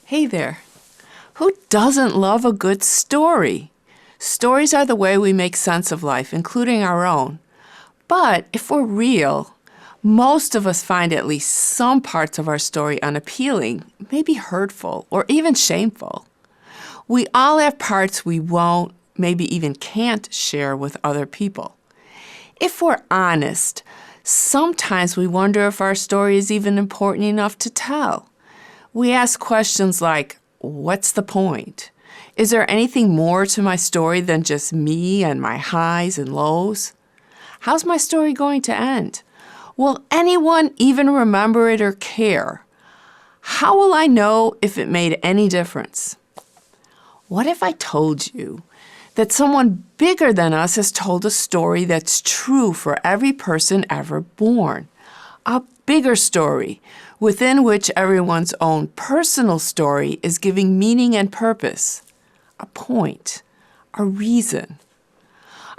Hey there. Who doesn't love a good story? Stories are the way we make sense of life, including our own. But if we're real, most of us find at least some parts of our story unappealing, maybe hurtful, or even shameful. We all have parts we won't, maybe even can't share with other people. If we're honest, sometimes we wonder if our story is even important enough to tell. We ask questions like, what's the point? Is there anything more to my story than just me and my highs and lows? How's my story going to end? Will anyone even remember it or care? How will I know if it made any difference? What if I told you that someone bigger than us has told a story that's true for every person ever born? A bigger story within which everyone's own personal story is giving meaning and purpose, a point, a reason.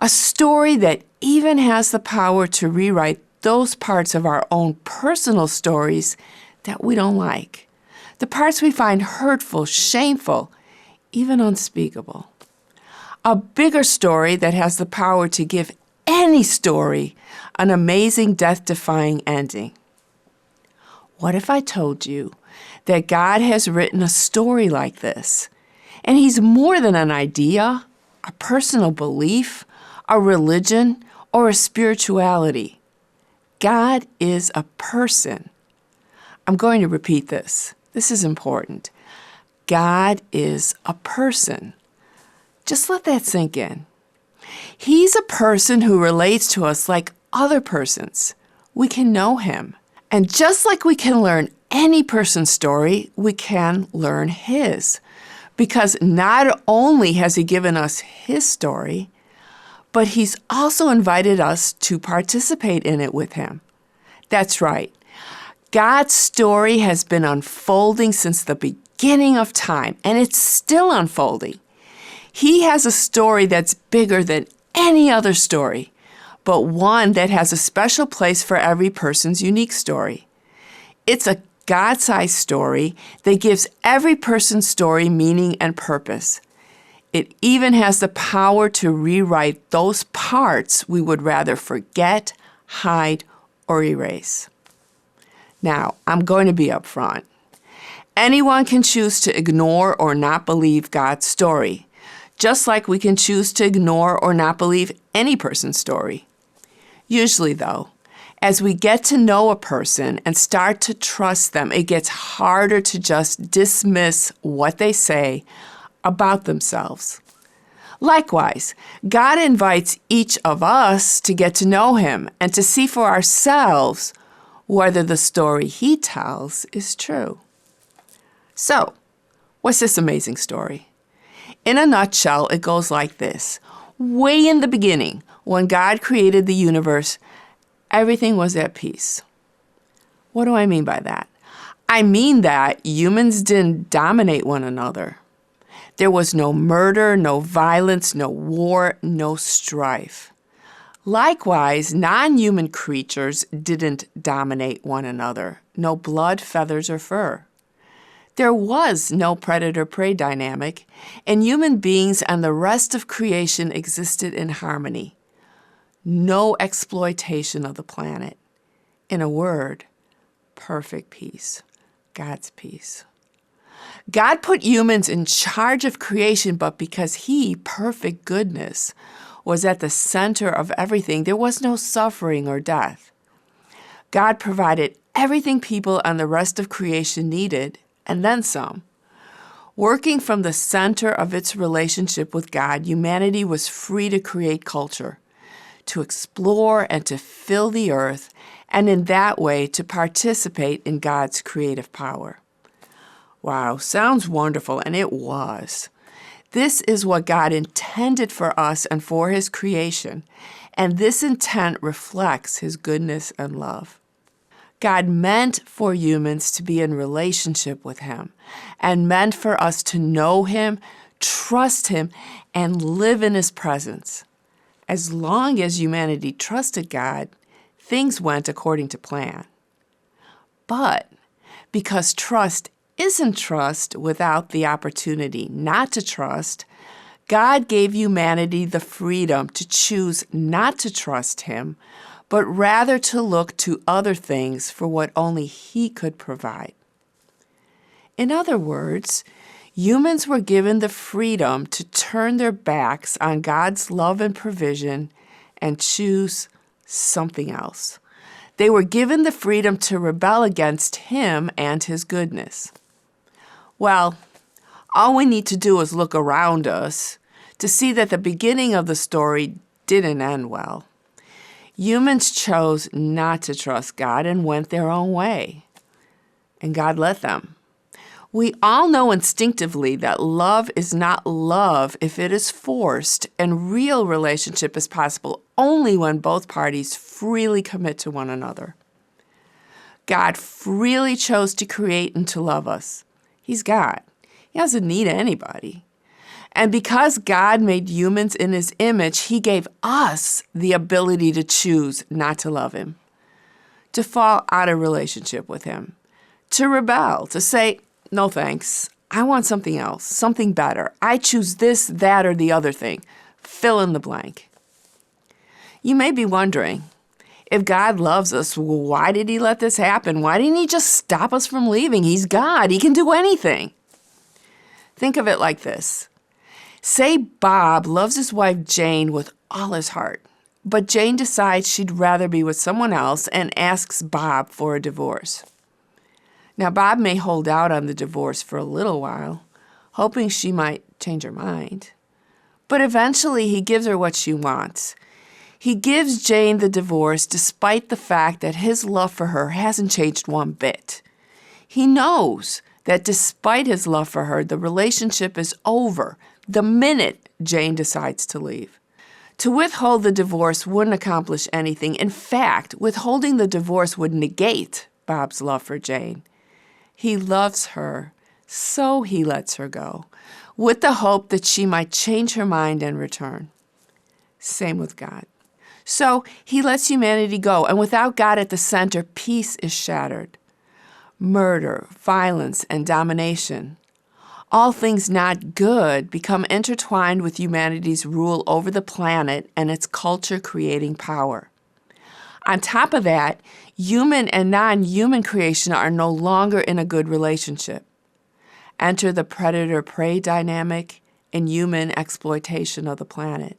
A story that even has the power to rewrite those parts of our own personal stories that we don't like, the parts we find hurtful, shameful, even unspeakable. A bigger story that has the power to give any story an amazing death-defying ending. What if I told you that God has written a story like this, and He's more than an idea, a personal belief, a religion, or a spirituality? God is a person. I'm going to repeat this. This is important. God is a person. Just let that sink in. He's a person who relates to us like other persons. We can know Him. And just like we can learn any person's story, we can learn His. Because not only has He given us His story, but He's also invited us to participate in it with Him. That's right. God's story has been unfolding since the beginning of time, and it's still unfolding. He has a story that's bigger than any other story, but one that has a special place for every person's unique story. It's a God-sized story that gives every person's story meaning and purpose. It even has the power to rewrite those parts we would rather forget, hide, or erase. Now, I'm going to be upfront. Anyone can choose to ignore or not believe God's story, just like we can choose to ignore or not believe any person's story. Usually, though, as we get to know a person and start to trust them, it gets harder to just dismiss what they say about themselves. Likewise, God invites each of us to get to know Him and to see for ourselves whether the story He tells is true. So, what's this amazing story? In a nutshell, it goes like this. Way in the beginning, when God created the universe, everything was at peace. What do I mean by that? I mean that humans didn't dominate one another. There was no murder, no violence, no war, no strife. Likewise, non-human creatures didn't dominate one another. No blood, feathers, or fur. There was no predator-prey dynamic, and human beings and the rest of creation existed in harmony. No exploitation of the planet. In a word, perfect peace. God's peace. God put humans in charge of creation, but because He, perfect goodness, was at the center of everything, there was no suffering or death. God provided everything people and the rest of creation needed, and then some. Working from the center of its relationship with God, humanity was free to create culture, to explore and to fill the earth, and in that way to participate in God's creative power. Wow, sounds wonderful, and it was. This is what God intended for us and for His creation, and this intent reflects His goodness and love. God meant for humans to be in relationship with Him, and meant for us to know Him, trust Him, and live in His presence. As long as humanity trusted God, things went according to plan. But because trust isn't trust without the opportunity not to trust. God gave humanity the freedom to choose not to trust Him, but rather to look to other things for what only He could provide. In other words, humans were given the freedom to turn their backs on God's love and provision and choose something else. They were given the freedom to rebel against Him and His goodness. Well, all we need to do is look around us to see that the beginning of the story didn't end well. Humans chose not to trust God and went their own way, and God let them. We all know instinctively that love is not love if it is forced, and real relationship is possible only when both parties freely commit to one another. God freely chose to create and to love us. He's God. He doesn't need anybody. And because God made humans in His image, He gave us the ability to choose not to love Him, to fall out of relationship with Him, to rebel, to say, no thanks, I want something else, something better. I choose this, that, or the other thing. Fill in the blank. You may be wondering, if God loves us, why did He let this happen? Why didn't He just stop us from leaving? He's God. He can do anything. Think of it like this. Say Bob loves his wife Jane with all his heart, but Jane decides she'd rather be with someone else and asks Bob for a divorce. Now, Bob may hold out on the divorce for a little while, hoping she might change her mind. But eventually, he gives her what she wants. He gives Jane the divorce despite the fact that his love for her hasn't changed one bit. He knows that despite his love for her, the relationship is over the minute Jane decides to leave. To withhold the divorce wouldn't accomplish anything. In fact, withholding the divorce would negate Bob's love for Jane. He loves her, so he lets her go, with the hope that she might change her mind and return. Same with God. So He lets humanity go, and without God at the center, peace is shattered. Murder, violence, and domination, all things not good, become intertwined with humanity's rule over the planet and its culture-creating power. On top of that, human and non-human creation are no longer in a good relationship. Enter the predator-prey dynamic and human exploitation of the planet.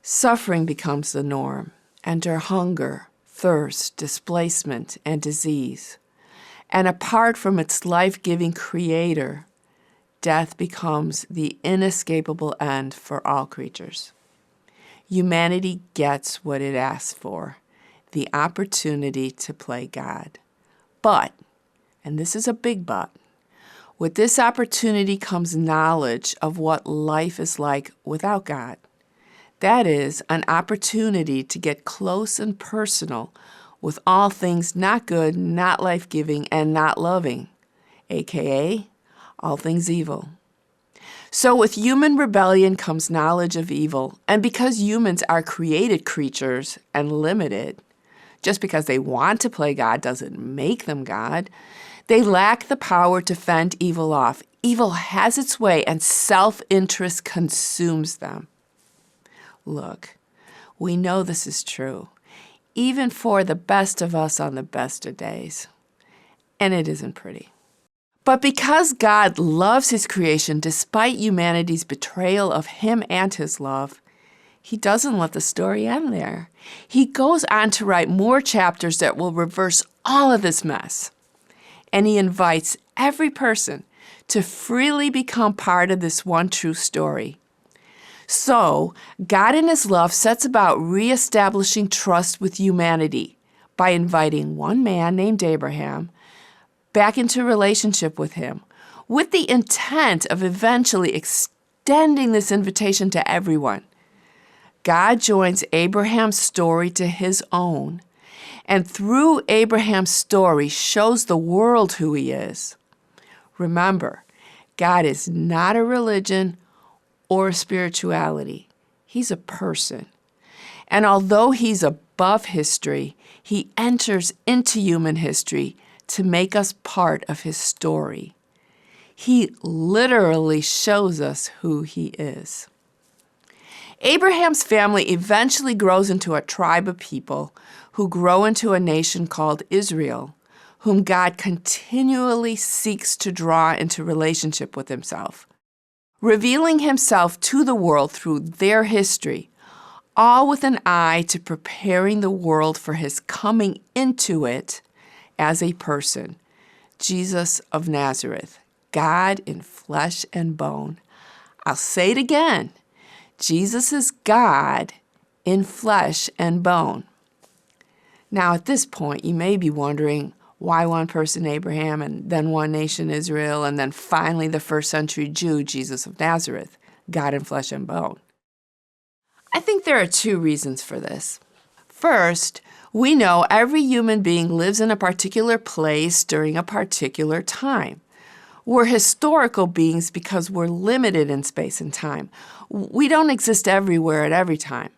Suffering becomes the norm. Enter hunger, thirst, displacement, and disease. And apart from its life-giving creator, death becomes the inescapable end for all creatures. Humanity gets what it asks for, the opportunity to play God. But, and this is a big but, with this opportunity comes knowledge of what life is like without God. That is, an opportunity to get close and personal with all things not good, not life-giving, and not loving, aka all things evil. So with human rebellion comes knowledge of evil, and because humans are created creatures and limited, just because they want to play God doesn't make them God, they lack the power to fend evil off. Evil has its way, and self-interest consumes them. Look, we know this is true, even for the best of us on the best of days. And it isn't pretty. But because God loves His creation despite humanity's betrayal of Him and His love, He doesn't let the story end there. He goes on to write more chapters that will reverse all of this mess. And He invites every person to freely become part of this one true story. So, God in His love sets about reestablishing trust with humanity by inviting one man named Abraham back into relationship with Him, with the intent of eventually extending this invitation to everyone. God joins Abraham's story to His own, and through Abraham's story shows the world who He is. Remember, God is not a religion or a spirituality. He's a person. And although He's above history, He enters into human history to make us part of his story. He literally shows us who he is. Abraham's family eventually grows into a tribe of people who grow into a nation called Israel, whom God continually seeks to draw into relationship with himself, revealing himself to the world through their history, all with an eye to preparing the world for his coming into it as a person, Jesus of Nazareth, God in flesh and bone. I'll say it again. Jesus is God in flesh and bone. Now, at this point, you may be wondering why one person, Abraham, and then one nation, Israel, and then finally the first century Jew, Jesus of Nazareth, God in flesh and bone. I think there are two reasons for this. First, we know every human being lives in a particular place during a particular time. We're historical beings because we're limited in space and time. We don't exist everywhere at every time.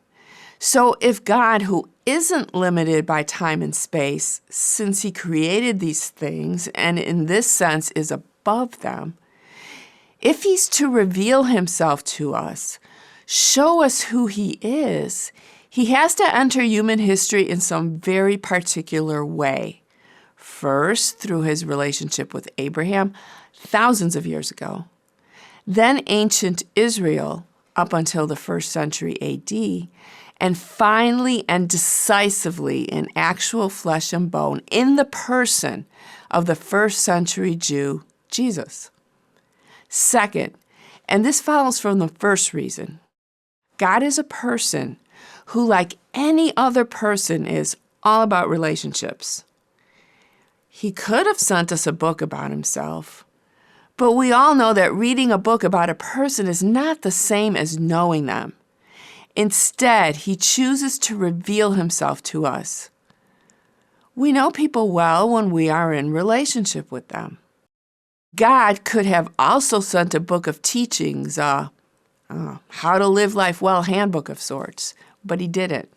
So if God, who isn't limited by time and space, since he created these things and in this sense is above them, if he's to reveal himself to us, show us who he is, he has to enter human history in some very particular way. First, through his relationship with Abraham thousands of years ago, then ancient Israel up until the first century AD, and finally and decisively in actual flesh and bone in the person of the first century Jew, Jesus. Second, and this follows from the first reason, God is a person who, like any other person, is all about relationships. He could have sent us a book about himself, but we all know that reading a book about a person is not the same as knowing them. Instead, he chooses to reveal himself to us. We know people well when we are in relationship with them. God could have also sent a book of teachings, how to live life well handbook of sorts, but he didn't.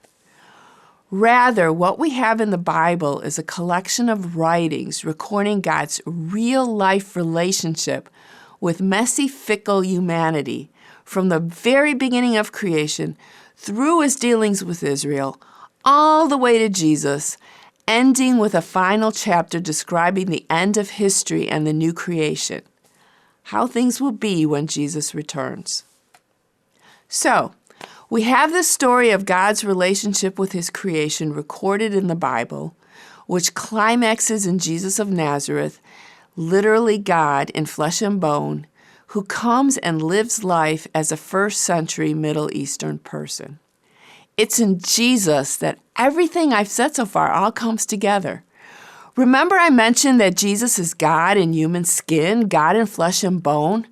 Rather, what we have in the Bible is a collection of writings recording God's real-life relationship with messy, fickle humanity from the very beginning of creation through his dealings with Israel, all the way to Jesus, ending with a final chapter describing the end of history and the new creation, how things will be when Jesus returns. So, we have this story of God's relationship with his creation recorded in the Bible, which climaxes in Jesus of Nazareth, literally God in flesh and bone, who comes and lives life as a first century Middle Eastern person. It's in Jesus that everything I've said so far all comes together. Remember I mentioned that Jesus is God in human skin, God in flesh and bone?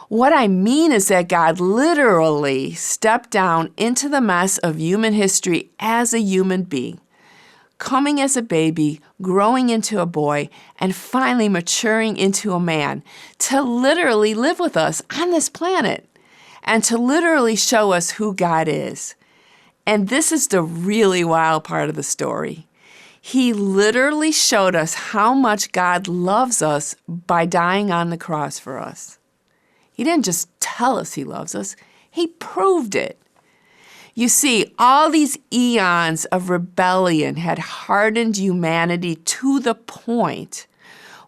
What I mean is that God literally stepped down into the mess of human history as a human being, coming as a baby, growing into a boy, and finally maturing into a man to literally live with us on this planet and to literally show us who God is. And this is the really wild part of the story. He literally showed us how much God loves us by dying on the cross for us. He didn't just tell us he loves us, he proved it. You see, all these eons of rebellion had hardened humanity to the point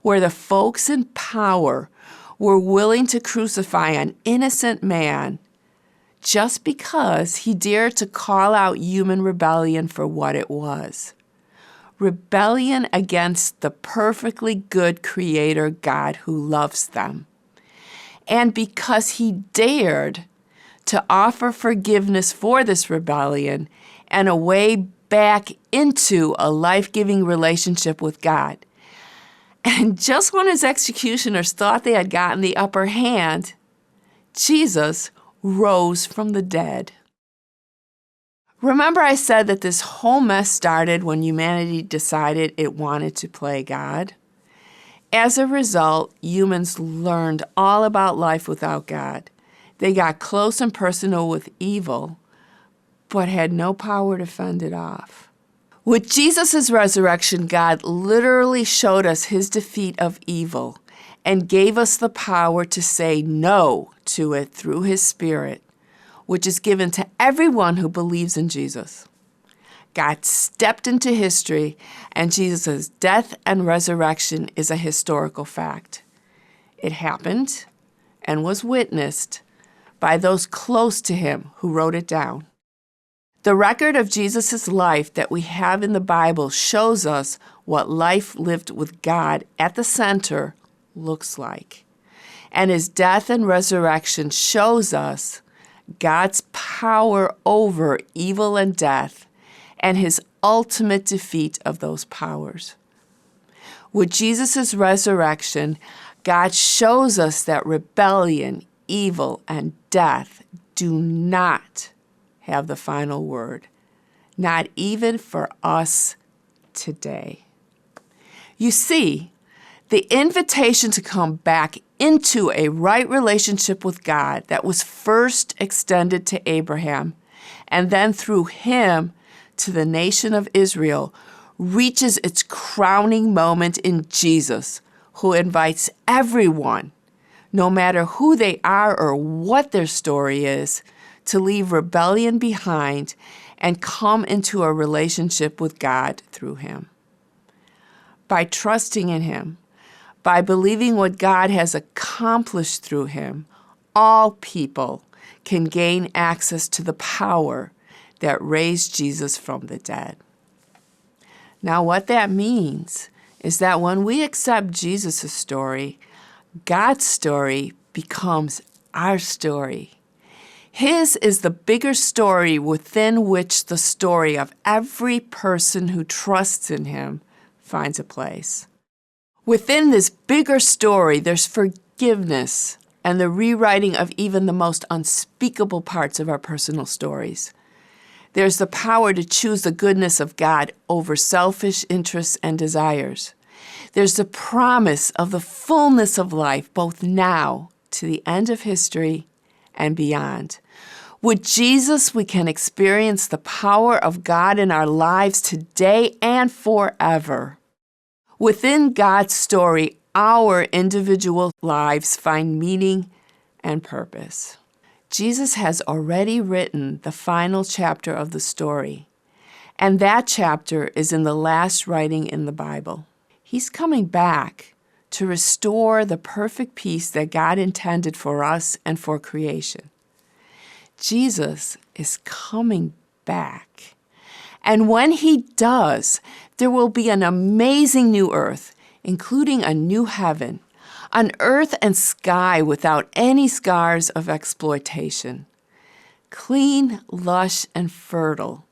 where the folks in power were willing to crucify an innocent man just because he dared to call out human rebellion for what it was. Rebellion against the perfectly good Creator God who loves them. And because he dared to offer forgiveness for this rebellion and a way back into a life-giving relationship with God. And just when his executioners thought they had gotten the upper hand, Jesus rose from the dead. Remember I said that this whole mess started when humanity decided it wanted to play God? As a result, humans learned all about life without God. They got close and personal with evil, but had no power to fend it off. With Jesus' resurrection, God literally showed us his defeat of evil and gave us the power to say no to it through his Spirit, which is given to everyone who believes in Jesus. God stepped into history, and Jesus' death and resurrection is a historical fact. It happened and was witnessed by those close to him who wrote it down. The record of Jesus' life that we have in the Bible shows us what life lived with God at the center looks like. And his death and resurrection shows us God's power over evil and death and his ultimate defeat of those powers. With Jesus' resurrection, God shows us that rebellion, evil, and death do not have the final word, not even for us today. You see, the invitation to come back into a right relationship with God that was first extended to Abraham and then through him to the nation of Israel reaches its crowning moment in Jesus, who invites everyone, no matter who they are or what their story is, to leave rebellion behind and come into a relationship with God through him. By trusting in him, by believing what God has accomplished through him, all people can gain access to the power that raised Jesus from the dead. Now, what that means is that when we accept Jesus' story, God's story becomes our story. His is the bigger story within which the story of every person who trusts in him finds a place. Within this bigger story, there's forgiveness and the rewriting of even the most unspeakable parts of our personal stories. There's the power to choose the goodness of God over selfish interests and desires. There's the promise of the fullness of life, both now to the end of history and beyond. With Jesus, we can experience the power of God in our lives today and forever. Within God's story, our individual lives find meaning and purpose. Jesus has already written the final chapter of the story, and that chapter is in the last writing in the Bible. He's coming back to restore the perfect peace that God intended for us and for creation. Jesus is coming back. And when he does, there will be an amazing new earth, including a new heaven, an earth and sky without any scars of exploitation, clean, lush, and fertile,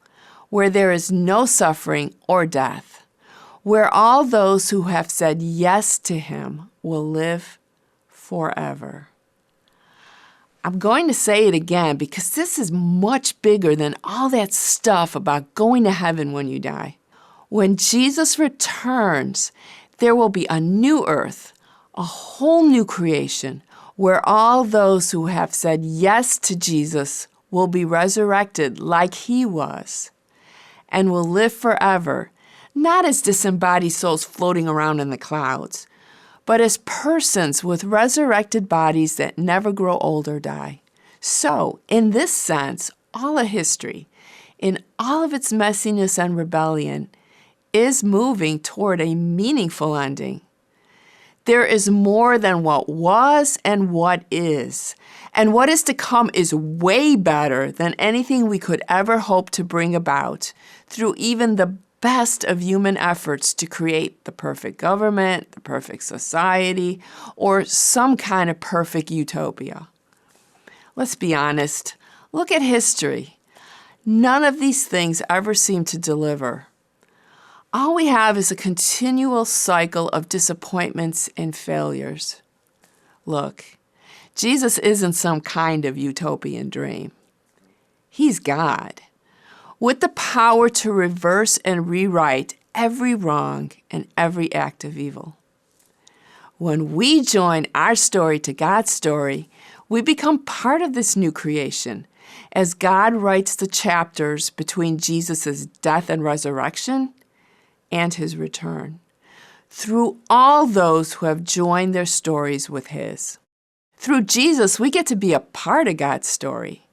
where there is no suffering or death, where all those who have said yes to him will live forever. I'm going to say it again because this is much bigger than all that stuff about going to heaven when you die. When Jesus returns, there will be a new earth, a whole new creation, where all those who have said yes to Jesus will be resurrected like he was and will live forever, not as disembodied souls floating around in the clouds, but as persons with resurrected bodies that never grow old or die. So, in this sense, all of history, in all of its messiness and rebellion, is moving toward a meaningful ending. There is more than what was and what is. And what is to come is way better than anything we could ever hope to bring about through even the best of human efforts to create the perfect government, the perfect society, or some kind of perfect utopia. Let's be honest. Look at history. None of these things ever seem to deliver. All we have is a continual cycle of disappointments and failures. Look, Jesus isn't some kind of utopian dream. He's God, with the power to reverse and rewrite every wrong and every act of evil. When we join our story to God's story, we become part of this new creation as God writes the chapters between Jesus' death and resurrection and his return, through all those who have joined their stories with his. Through Jesus, we get to be a part of God's story.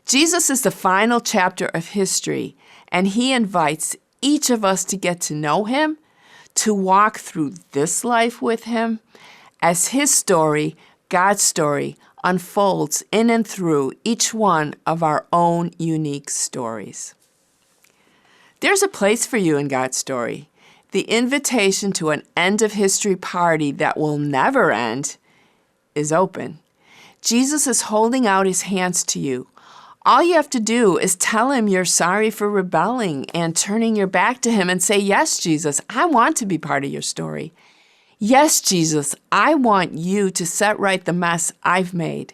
Jesus is the final chapter of history, and he invites each of us to get to know him, to walk through this life with him, as his story, God's story, unfolds in and through each one of our own unique stories. There's a place for you in God's story. The invitation to an end-of-history party that will never end is open. Jesus is holding out his hands to you. All you have to do is tell him you're sorry for rebelling and turning your back to him and say, "Yes, Jesus, I want to be part of your story. Yes, Jesus, I want you to set right the mess I've made.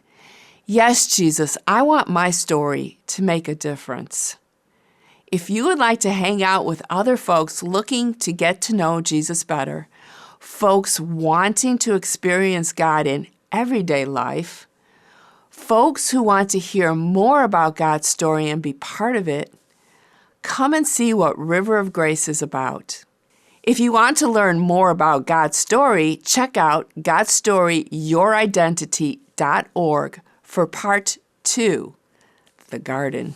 Yes, Jesus, I want my story to make a difference." If you would like to hang out with other folks looking to get to know Jesus better, folks wanting to experience God in everyday life, folks who want to hear more about God's story and be part of it, come and see what River of Grace is about. If you want to learn more about God's story, check out God'sStoryYourIdentity.org for Part 2, The Garden.